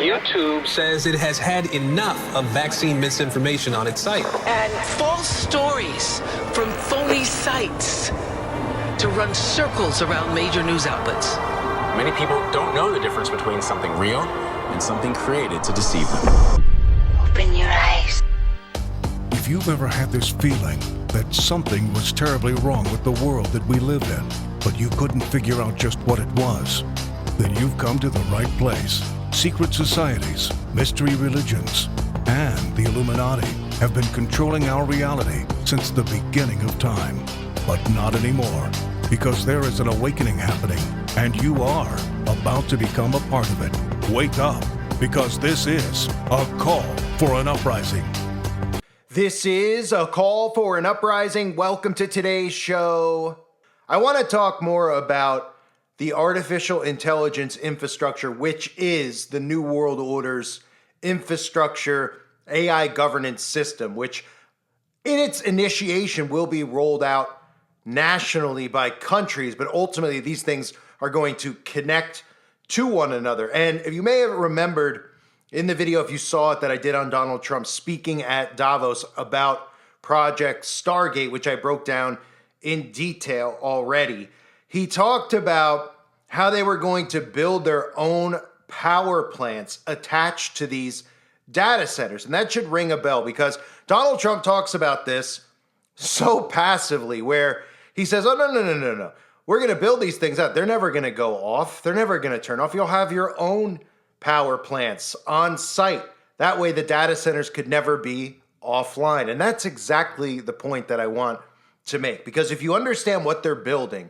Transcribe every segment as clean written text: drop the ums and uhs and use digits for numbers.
YouTube says it has had enough of vaccine misinformation on its site. And false stories from phony sites to run circles around major news outlets. Many people don't know the difference between something real and something created to deceive them. Open your eyes. If you've ever had this feeling that something was terribly wrong with the world that we live in, but you couldn't figure out just what it was, then you've come to the right place. Secret societies, mystery religions, and the Illuminati have been controlling our reality since the beginning of time. But not anymore, because there is an awakening happening, and you are about to become a part of it. Wake up, because this is a call for an uprising. This is a call for an uprising. Welcome to today's show. I want to talk more about the artificial intelligence infrastructure, which is the New World Order's infrastructure AI governance system, which in its initiation will be rolled out nationally by countries, but ultimately these things are going to connect to one another. And if you may have remembered in the video, if you saw it, that I did on Donald Trump speaking at Davos about Project Stargate, which I broke down in detail already, he talked about how they were going to build their own power plants attached to these data centers. And that should ring a bell, because Donald Trump talks about this so passively, where he says, oh, no. We're going to build these things out. They're never going to go off. They're never going to turn off. You'll have your own power plants on site. That way the data centers could never be offline. And that's exactly the point that I want to make. Because if you understand what they're building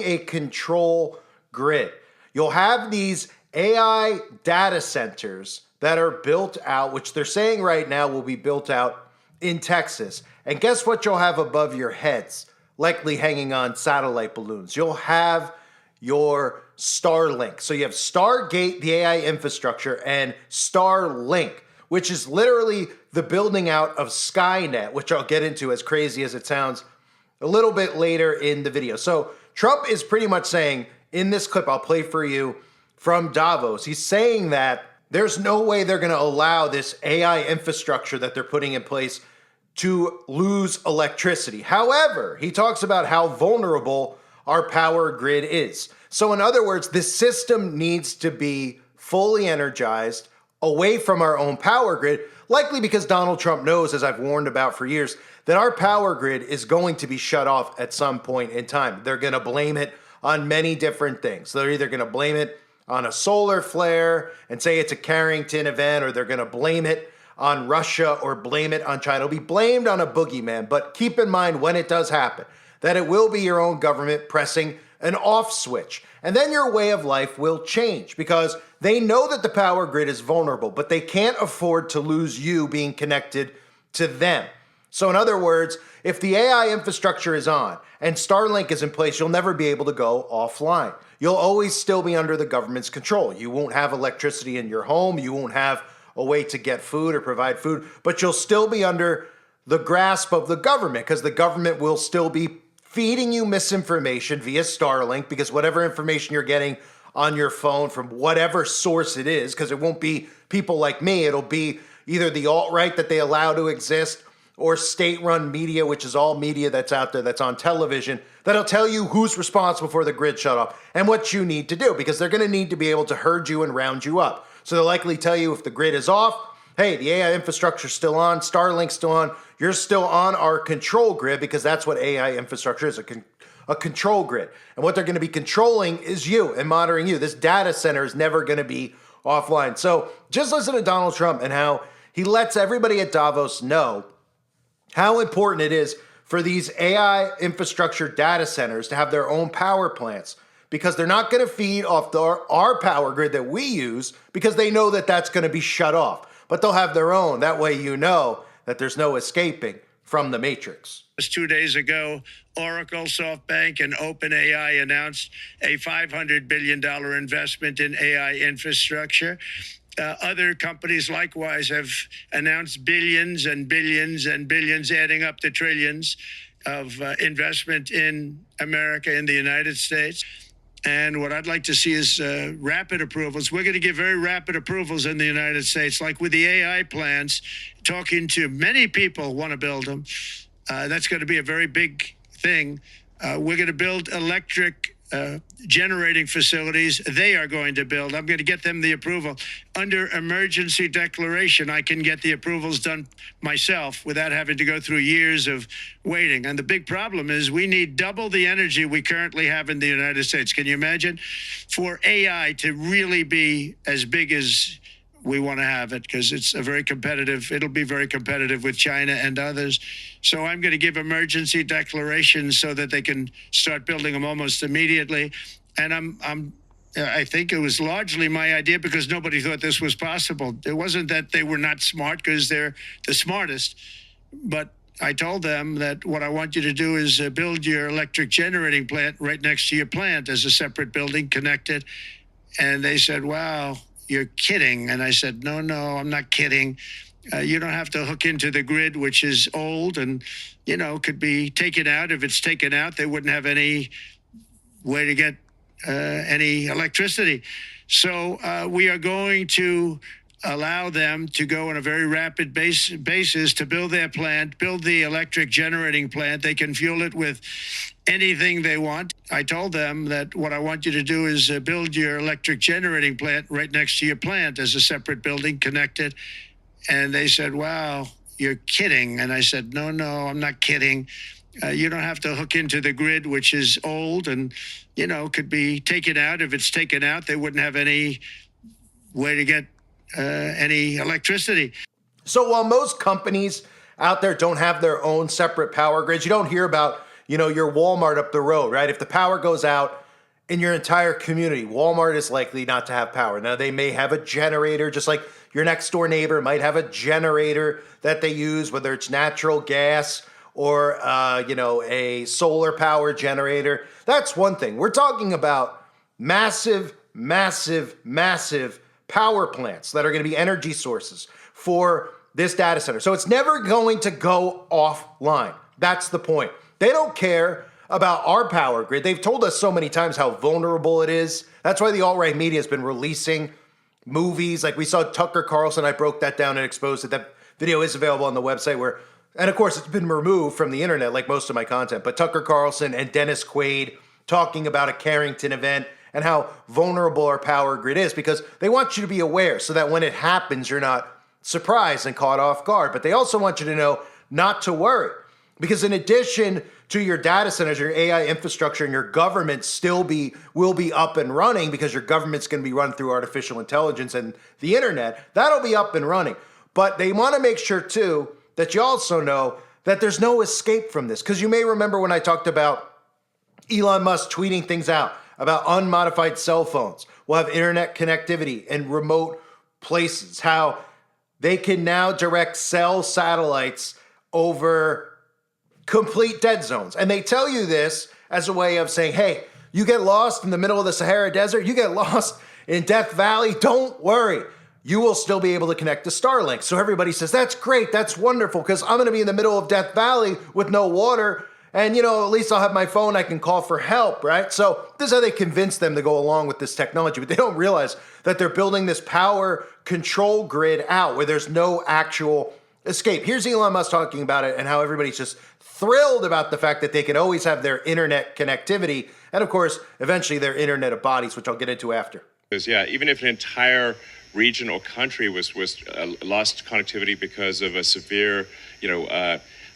a control grid. You'll have these AI data centers that are built out, which they're saying right now will be built out in Texas. And guess what you'll have above your heads, likely hanging on satellite balloons? You'll have your Starlink. So you have Stargate, the AI infrastructure, and Starlink, which is literally the building out of Skynet, which I'll get into, as crazy as it sounds, a little bit later in the video. So Trump is pretty much saying, in this clip I'll play for you from Davos, he's saying that there's no way they're going to allow this AI infrastructure that they're putting in place to lose electricity. However, he talks about how vulnerable our power grid is. So in other words, this system needs to be fully energized away from our own power grid, likely because Donald Trump knows, as I've warned about for years, that our power grid is going to be shut off at some point in time. They're going to blame it on many different things. They're either going to blame it on a solar flare and say it's a Carrington event, or they're going to blame it on Russia or blame it on China. It'll be blamed on a boogeyman, but keep in mind when it does happen that it will be your own government pressing an off switch. And then your way of life will change, because they know that the power grid is vulnerable, but they can't afford to lose you being connected to them. So in other words, if the AI infrastructure is on and Starlink is in place, you'll never be able to go offline. You'll always still be under the government's control. You won't have electricity in your home. You won't have a way to get food or provide food, but you'll still be under the grasp of the government, because the government will still be feeding you misinformation via Starlink, because whatever information you're getting on your phone from whatever source it is, because it won't be people like me, it'll be either the alt-right that they allow to exist, or state-run media, which is all media that's out there, that's on television, that'll tell you who's responsible for the grid shut off and what you need to do, because they're going to need to be able to herd you and round you up. So they'll likely tell you if the grid is off, hey, the AI infrastructure's still on, Starlink's still on, you're still on our control grid, because that's what AI infrastructure is, a control grid. And what they're going to be controlling is you and monitoring you. This data center is never going to be offline. So just listen to Donald Trump and how he lets everybody at Davos know how important it is for these AI infrastructure data centers to have their own power plants, because they're not going to feed off our power grid that we use, because they know that that's going to be shut off. But they'll have their own. That way you know that there's no escaping from the matrix. Just 2 days ago, Oracle, SoftBank, and OpenAI announced a $500 billion investment in AI infrastructure. Other companies likewise have announced billions and billions and billions, adding up to trillions of investment in America, in the United States. And what I'd like to see is rapid approvals. We're going to give very rapid approvals in the United States, like with the AI plants, talking to many people want to build them. That's going to be a very big thing. We're going to build electric generating facilities. They are going to build. I'm going to get them the approval. Under emergency declaration, I can get the approvals done myself without having to go through years of waiting. And the big problem is we need double the energy we currently have in the United States. Can you imagine? For AI to really be as big as we want to have it, because it's a very competitive, it'll be very competitive with China and others. So I'm going to give emergency declarations so that they can start building them almost immediately. And I think it was largely my idea because nobody thought this was possible. It wasn't that they were not smart, because they're the smartest, but I told them that what I want you to do is build your electric generating plant right next to your plant as a separate building connected. And they said, wow, you're kidding. And I said, no, I'm not kidding. You don't have to hook into the grid, which is old and, could be taken out. If it's taken out, they wouldn't have any way to get any electricity. So we are going to allow them to go on a very rapid basis to build their plant, build the electric generating plant. They can fuel it with anything they want. I told them that what I want you to do is build your electric generating plant right next to your plant as a separate building connected. And they said, wow, you're kidding. And I said, no, I'm not kidding. You don't have to hook into the grid, which is old and, could be taken out. If it's taken out, they wouldn't have any way to get any electricity. So while most companies out there don't have their own separate power grids, you don't hear about, your Walmart up the road, right? If the power goes out in your entire community, Walmart is likely not to have power. Now, they may have a generator, just like your next door neighbor might have a generator that they use, whether it's natural gas or, a solar power generator. That's one thing. We're talking about massive power plants that are going to be energy sources for this data center. So it's never going to go offline. That's the point. They don't care about our power grid. They've told us so many times how vulnerable it is. That's why the alt-right media has been releasing movies. Like we saw Tucker Carlson. I broke that down and exposed it. That video is available on the website and of course it's been removed from the internet like most of my content, but Tucker Carlson and Dennis Quaid talking about a Carrington event and how vulnerable our power grid is, because they want you to be aware so that when it happens, you're not surprised and caught off guard. But they also want you to know not to worry, because in addition to your data centers, your AI infrastructure and your government will be up and running, because your government's going to be run through artificial intelligence and the internet. That'll be up and running. But they want to make sure too that you also know that there's no escape from this. Because you may remember when I talked about Elon Musk tweeting things out about unmodified cell phones will have internet connectivity in remote places, how they can now direct cell satellites over complete dead zones. And they tell you this as a way of saying, hey, you get lost in the middle of the Sahara Desert, you get lost in Death Valley, don't worry. You will still be able to connect to Starlink. So everybody says, that's great, that's wonderful, because I'm going to be in the middle of Death Valley with no water. And, at least I'll have my phone, I can call for help, right? So this is how they convince them to go along with this technology. But they don't realize that they're building this power control grid out where there's no actual escape. Here's Elon Musk talking about it and how everybody's just thrilled about the fact that they can always have their internet connectivity. And of course, eventually their internet of bodies, which I'll get into after. Yeah, even if an entire region or country was lost connectivity because of a severe,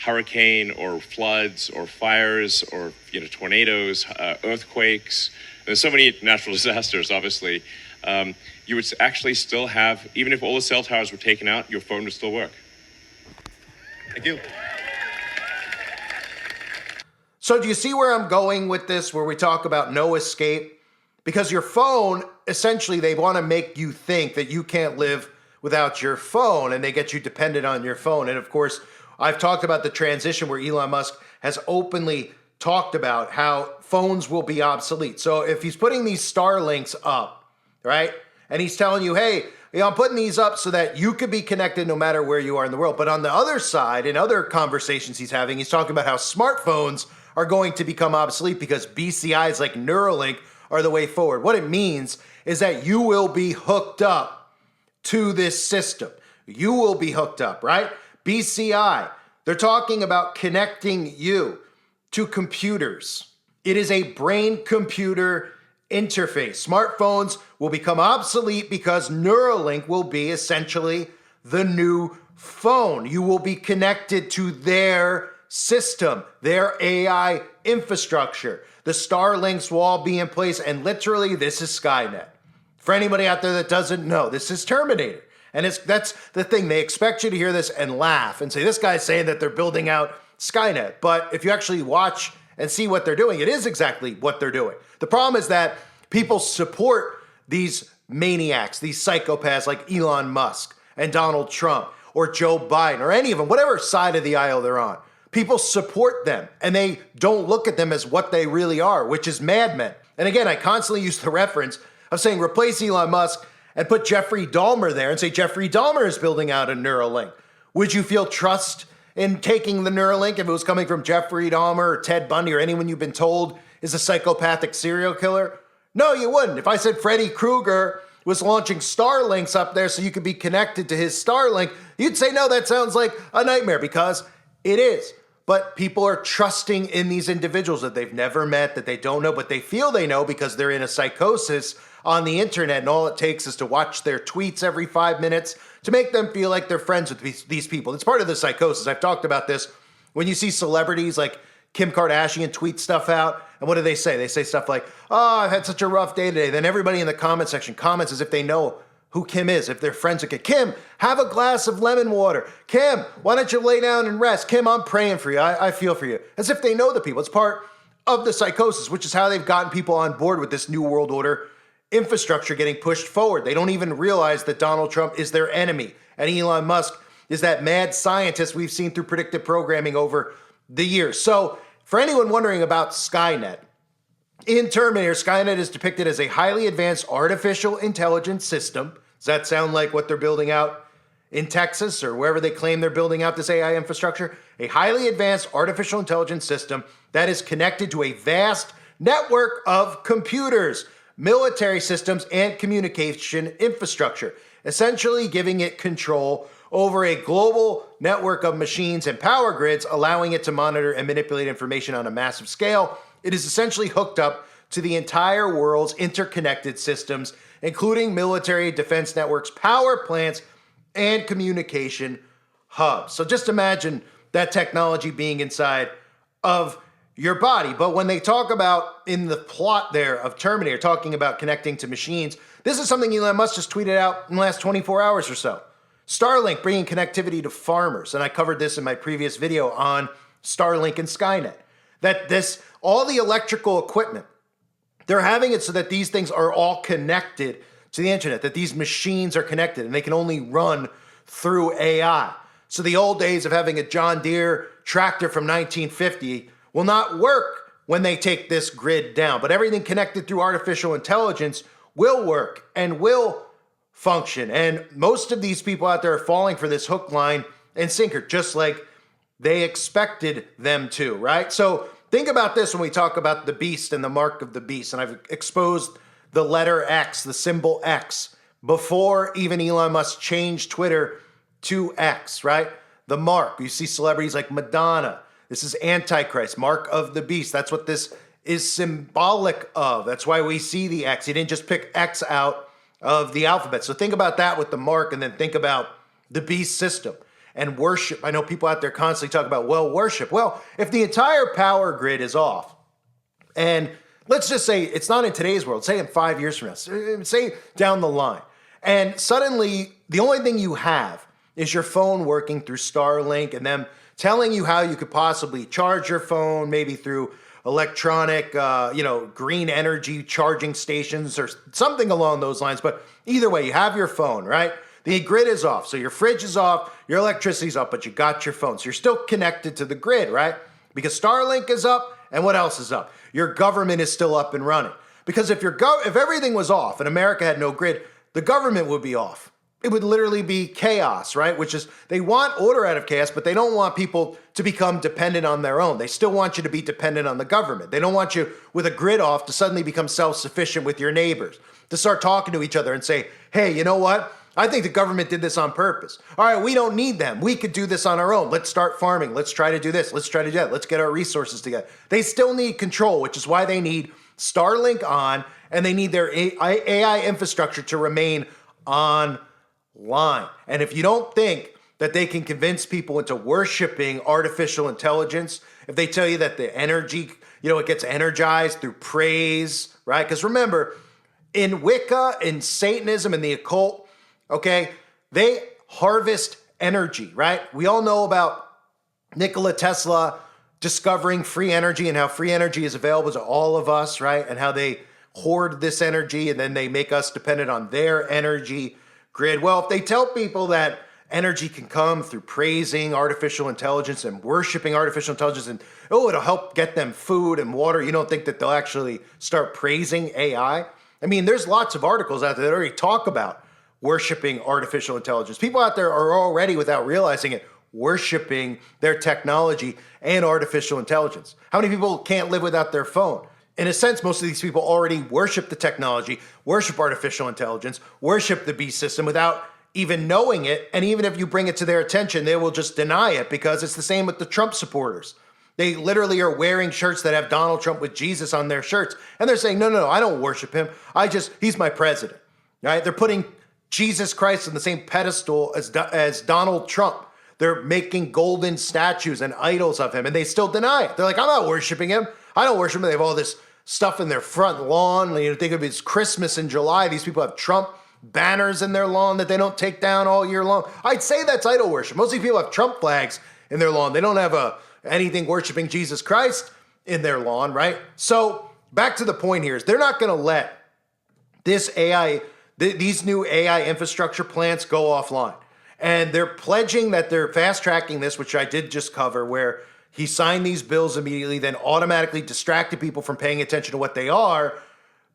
hurricane or floods or fires or tornadoes, earthquakes. There's so many natural disasters, obviously. You would actually still have, even if all the cell towers were taken out, your phone would still work. Thank you. So do you see where I'm going with this, where we talk about no escape? Because your phone, essentially, they want to make you think that you can't live without your phone, and they get you dependent on your phone. And of course, I've talked about the transition where Elon Musk has openly talked about how phones will be obsolete. So if he's putting these Starlinks up, right, and he's telling you, hey, I'm putting these up so that you could be connected no matter where you are in the world. But on the other side, in other conversations he's having, he's talking about how smartphones are going to become obsolete because BCIs like Neuralink are the way forward. What it means is that you will be hooked up to this system. You will be hooked up, right? BCI, they're talking about connecting you to computers. It is a brain-computer interface. Smartphones will become obsolete because Neuralink will be essentially the new phone. You will be connected to their system, their AI infrastructure. The Starlinks will all be in place, and literally, this is Skynet. For anybody out there that doesn't know, this is Terminator. And that's the thing. They expect you to hear this and laugh and say, this guy's saying that they're building out Skynet. But if you actually watch and see what they're doing, it is exactly what they're doing. The problem is that people support these maniacs, these psychopaths like Elon Musk and Donald Trump or Joe Biden or any of them, whatever side of the aisle they're on. People support them and they don't look at them as what they really are, which is madmen. And again, I constantly use the reference of saying replace Elon Musk and put Jeffrey Dahmer there and say Jeffrey Dahmer is building out a Neuralink. Would you feel trust in taking the Neuralink if it was coming from Jeffrey Dahmer or Ted Bundy or anyone you've been told is a psychopathic serial killer? No, you wouldn't. If I said Freddy Krueger was launching Starlinks up there so you could be connected to his Starlink, you'd say, no, that sounds like a nightmare, because it is. But people are trusting in these individuals that they've never met, that they don't know, but they feel they know because they're in a psychosis on the internet, and all it takes is to watch their tweets every 5 minutes to make them feel like they're friends with these people. It's part of the psychosis. I've talked about this. When you see celebrities like Kim Kardashian tweet stuff out, and what do they say? They say stuff like, oh, I've had such a rough day today. Then everybody in the comment section comments as if they know who Kim is, if they're friends with Kim. Have a glass of lemon water. Kim, why don't you lay down and rest? Kim, I'm praying for you. I feel for you. As if they know the people. It's part of the psychosis, which is how they've gotten people on board with this new world order infrastructure getting pushed forward. They don't even realize that Donald Trump is their enemy, and Elon Musk is that mad scientist we've seen through predictive programming over the years. So for anyone wondering about Skynet, in Terminator, Skynet is depicted as a highly advanced artificial intelligence system. Does that sound like what they're building out in Texas or wherever they claim they're building out this AI infrastructure? A highly advanced artificial intelligence system that is connected to a vast network of computers, military systems, and communication infrastructure, essentially giving it control over a global network of machines and power grids, allowing it to monitor and manipulate information on a massive scale. It is essentially hooked up to the entire world's interconnected systems, including military defense networks, power plants, and communication hubs. So just imagine that technology being inside of your body. But when they talk about in the plot there of Terminator, talking about connecting to machines, this is something Elon Musk just tweeted out in the last 24 hours or so. Starlink bringing connectivity to farmers. And I covered this in my previous video on Starlink and Skynet. That all the electrical equipment, they're having it so that these things are all connected to the internet, that these machines are connected and they can only run through AI. So the old days of having a John Deere tractor from 1950 will not work when they take this grid down. But everything connected through artificial intelligence will work and will function. And most of these people out there are falling for this hook, line, and sinker, just like they expected them to, right? So think about this when we talk about the beast and the mark of the beast. And I've exposed the letter X, the symbol X, before even Elon Musk changed Twitter to X, right? The mark. You see celebrities like Madonna. This is Antichrist, mark of the beast. That's what this is symbolic of. That's why we see the X. He didn't just pick X out of the alphabet. So think about that with the mark, and then think about the beast system and worship. I know people out there constantly talk about, well, worship. Well, if the entire power grid is off, and let's just say it's not in today's world, say in 5 years from now, say down the line, and suddenly the only thing you have is your phone working through Starlink and them telling you how you could possibly charge your phone, maybe through electronic, green energy charging stations or something along those lines. But either way, you have your phone, right? The grid is off. So your fridge is off, your electricity's off, but you got your phone. So you're still connected to the grid, right? Because Starlink is up, and what else is up? Your government is still up and running. Because if everything was off and America had no grid, the government would be off. it would literally be chaos, right? Which is, they want order out of chaos, but they don't want people to become dependent on their own. They still want you to be dependent on the government. They don't want you with a grid off to suddenly become self-sufficient with your neighbors, to start talking to each other and say, hey, you know what? I think the government did this on purpose. All right, we don't need them. We could do this on our own. Let's start farming. Let's try to do this. Let's try to do that. Let's get our resources together. They still need control, which is why they need Starlink on, and they need their AI infrastructure to remain online. And if you don't think that they can convince people into worshiping artificial intelligence, if they tell you that the energy, it gets energized through praise, right? Because remember, in Wicca, in Satanism, in the occult, okay, they harvest energy, right? We all know about Nikola Tesla discovering free energy and how free energy is available to all of us, right? And how they hoard this energy and then they make us dependent on their energy grid. Well, if they tell people that energy can come through praising artificial intelligence and worshiping artificial intelligence, and it'll help get them food and water, you don't think that they'll actually start praising AI? I mean, there's lots of articles out there that already talk about worshiping artificial intelligence. People out there are already, without realizing it, worshiping their technology and artificial intelligence. How many people can't live without their phone? In a sense, most of these people already worship the technology, worship artificial intelligence, worship the beast system without even knowing it. And even if you bring it to their attention, they will just deny it, because it's the same with the Trump supporters. They literally are wearing shirts that have Donald Trump with Jesus on their shirts. And they're saying, no, I don't worship him. He's my president, right? They're putting Jesus Christ on the same pedestal as Donald Trump. They're making golden statues and idols of him, and they still deny it. They're like, I'm not worshiping him. I don't worship him. They have all this stuff in their front lawn. Think of it as Christmas in July. These people have Trump banners in their lawn that they don't take down all year long. I'd say that's idol worship. Most of these people have Trump flags in their lawn. They don't have anything worshiping Jesus Christ in their lawn, right? So back to the point here is they're not going to let this these new AI infrastructure plants go offline. And they're pledging that they're fast tracking this, which I did just cover, where he signed these bills immediately, then automatically distracted people from paying attention to what they are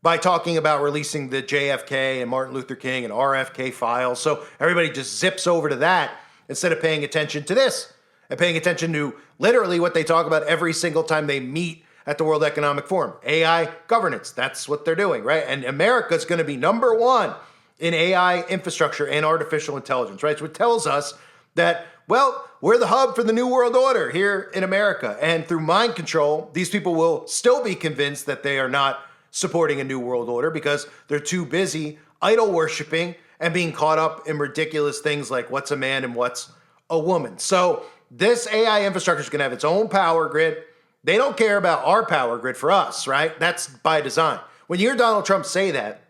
by talking about releasing the JFK and Martin Luther King and RFK files. So everybody just zips over to that instead of paying attention to this and paying attention to literally what they talk about every single time they meet at the World Economic Forum. AI governance, that's what they're doing, right? And America's going to be number one in AI infrastructure and artificial intelligence, right? So it tells us that, well, we're the hub for the New World Order here in America. And through mind control, these people will still be convinced that they are not supporting a New World Order because they're too busy idol worshiping and being caught up in ridiculous things like what's a man and what's a woman. So this AI infrastructure is going to have its own power grid. They don't care about our power grid for us, right? That's by design. When you hear Donald Trump say that,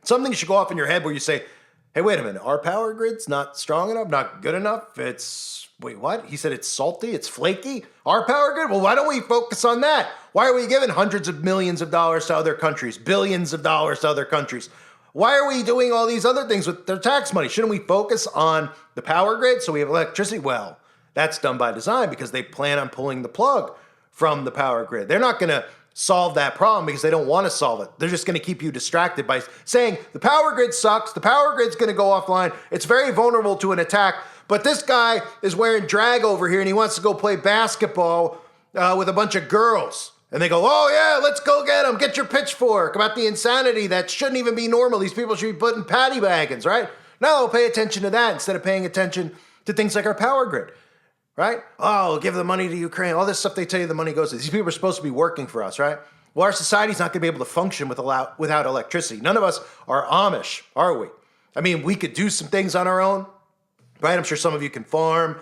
something should go off in your head where you say, hey, wait a minute, our power grid's not strong enough, not good enough. Wait, what? He said it's salty, it's flaky? Our power grid? Well, why don't we focus on that? Why are we giving hundreds of millions of dollars to other countries, billions of dollars to other countries? Why are we doing all these other things with their tax money? Shouldn't we focus on the power grid so we have electricity? Well, that's done by design because they plan on pulling the plug from the power grid. They're not going to solve that problem because they don't want to solve it. They're just going to keep you distracted by saying the power grid sucks, the power grid's going to go offline, it's very vulnerable to an attack, but this guy is wearing drag over here and he wants to go play basketball with a bunch of girls. And they go, oh yeah, let's go get him, get your pitchfork about the insanity that shouldn't even be normal. These people should be put in paddy wagons, right? Now they'll pay attention to that instead of paying attention to things like our power grid. Right? Oh, give the money to Ukraine. All this stuff they tell you the money goes to. These people are supposed to be working for us, right? Well, our society's not going to be able to function without electricity. None of us are Amish, are we? I mean, we could do some things on our own, right? I'm sure some of you can farm.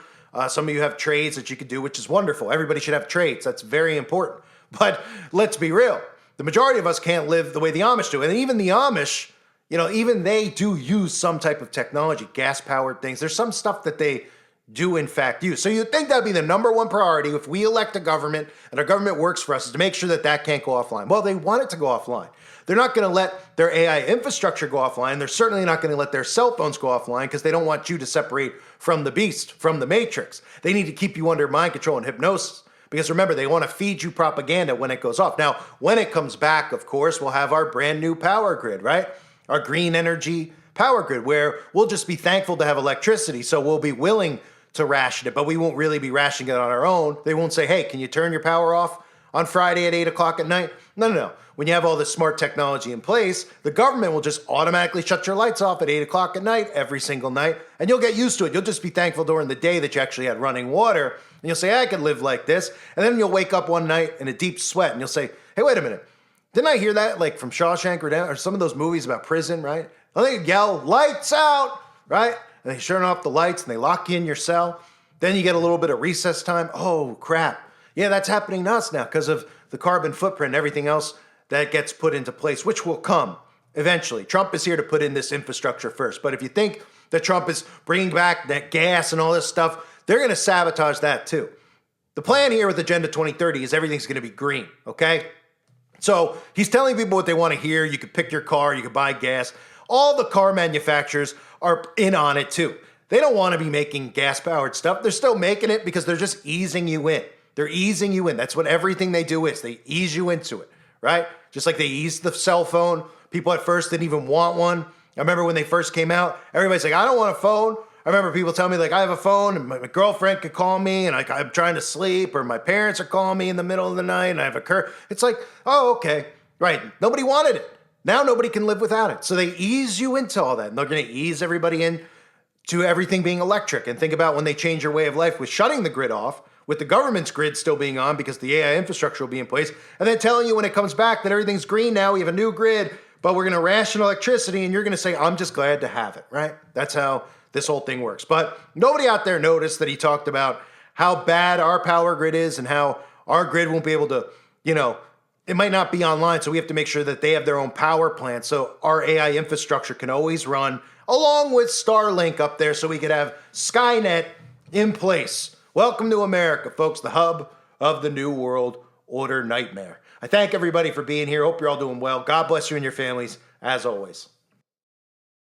Some of you have trades that you could do, which is wonderful. Everybody should have trades. That's very important. But let's be real. The majority of us can't live the way the Amish do. And even the Amish, even they do use some type of technology, gas-powered things. There's some stuff that they do in fact use. So you'd think that'd be the number one priority if we elect a government and our government works for us, is to make sure that that can't go offline. Well, they want it to go offline. They're not going to let their AI infrastructure go offline. They're certainly not going to let their cell phones go offline because they don't want you to separate from the beast, from the matrix. They need to keep you under mind control and hypnosis because remember, they want to feed you propaganda when it goes off. Now, when it comes back, of course, we'll have our brand new power grid, right? Our green energy power grid where we'll just be thankful to have electricity. So we'll be willing to ration it, but we won't really be rationing it on our own. They won't say, hey, can you turn your power off on Friday at 8 o'clock at night? No. When you have all this smart technology in place, the government will just automatically shut your lights off at 8 o'clock at night every single night, and you'll get used to it. You'll just be thankful during the day that you actually had running water, and you'll say, I could live like this. And then you'll wake up one night in a deep sweat, and you'll say, hey, wait a minute. Didn't I hear that like from Shawshank or some of those movies about prison, right? I think yell, lights out, right? And they turn off the lights and they lock you in your cell. Then you get a little bit of recess time. Oh, crap. Yeah, that's happening to us now because of the carbon footprint and everything else that gets put into place, which will come eventually. Trump is here to put in this infrastructure first. But if you think that Trump is bringing back that gas and all this stuff, they're going to sabotage that too. The plan here with Agenda 2030 is everything's going to be green, okay? So he's telling people what they want to hear. You could pick your car, you could buy gas. All the car manufacturers are in on it too. They don't want to be making gas-powered stuff. They're still making it because they're just easing you in. They're easing you in. That's what everything they do is. They ease you into it, right? Just like they eased the cell phone. People at first didn't even want one. I remember when they first came out, everybody's like, I don't want a phone. I remember people telling me, like, I have a phone, and my girlfriend could call me, and I'm trying to sleep, or my parents are calling me in the middle of the night, and I have a It's like, oh, okay. Right. Nobody wanted it. Now nobody can live without it. So they ease you into all that, and they're going to ease everybody in to everything being electric. And think about when they change your way of life with shutting the grid off, with the government's grid still being on because the AI infrastructure will be in place, and then telling you when it comes back that everything's green now, we have a new grid, but we're going to ration electricity, and you're going to say, I'm just glad to have it, right? That's how this whole thing works. But nobody out there noticed that he talked about how bad our power grid is and how our grid won't be able to, it might not be online, so we have to make sure that they have their own power plant so our AI infrastructure can always run along with Starlink up there so we could have Skynet in place. Welcome to America, folks, the hub of the New World Order nightmare. I thank everybody for being here. Hope you're all doing well. God bless you and your families, as always.